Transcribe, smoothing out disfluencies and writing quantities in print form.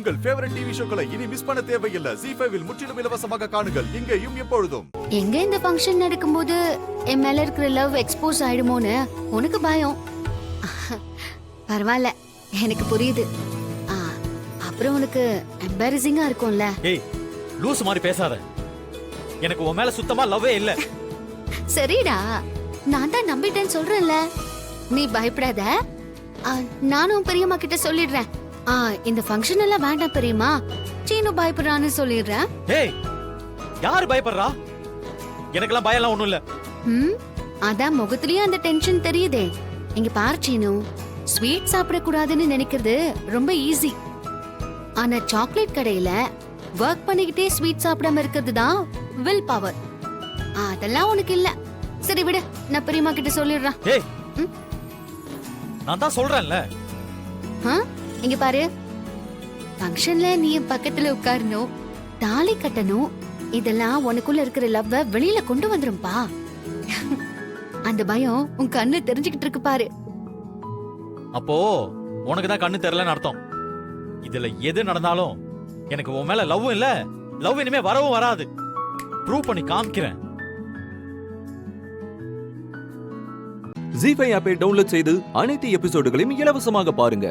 உங்கள் favourite TV ஷோக்களை இனி miss பண்ண தேவையில்லை. ZEE5 இல் முற்றிலும் இலவசமாக காணுங்கள், இங்கேயும் எப்பொழுதும். எங்க இந்த ஃபங்க்ஷன் நடக்கும்போது என் மேல இருக்கிற லவ் எக்ஸ்போஸ் ஆயிடுமோன்னு உனக்கு பயம். பரவாயில்ல, எனக்கு புரியுது. அப்புறம் உனக்கு எம்பாரசிங்கா இருக்கும்ல. ஏய், லூஸ் மாதிரி பேசாத. எனக்கு உன் மேல சுத்தமா லவ்வே இல்ல. சரிடா, நான் தான் நம்பிட்டேன்னு சொல்றேன்ல, நீ பயப்படாத. நானும் பெரியம்மா கிட்ட சொல்லிடுறேன். இந்த ஃபங்க்ஷன் எல்லாம் வேண்டாம் பெரியம்மா, சீனு பயப்படுறான்னு சொல்லிடுறேன். ஏய், யாரு பயப்படுறா? எனக்கெல்லாம் பயம்லாம் ஒண்ணும் இல்ல. அதான் முகத்திலேயே அந்த டென்ஷன் தெரியுதே. இங்க பாரு சீனு, ஸ்வீட் சாப்பிட கூடாதுன்னு நினைக்கிறது ரொம்ப ஈஸி. ஆனா சாக்லேட் கடையில ஒர்க் பண்ணிக்கிட்டே ஸ்வீட் சாப்பிடாம இருக்கிறது தான் வில் பவர். அதெல்லாம் உனக்கு இல்ல. சரி விடு, நான் பெரியம்மா கிட்ட சொல்லிடுறேன். ஏய், நான் தான் சொல்றேன்ல. இங்க பாரு, ஃபங்க்ஷன்ல நீ பக்கத்துல உட்காரணும், தாலி கட்டணும். இதெல்லாம் உனக்குள்ள இருக்கிற லவ்வ வெளியில கொண்டு வந்துரும்பா. அந்த பயம் உன் கண்ணு தெரிஞ்சுக்கிட்டு இருக்கு பாரு. அப்போ உனக்கு தான் கண்ணு தெரியலன்னு அர்த்தம். இதுல எது நடந்தாலும் எனக்கு உன் மேல லவ்வும் இல்ல, லவ் இனிமே வரவும் வராது. ப்ரூவ் பண்ணி காமிக்கிறேன். ZEE5 ஆப்பை டவுன்லோட் செய்து அனைத்து எபிசோடுகளையும் இலவசமாக பாருங்க.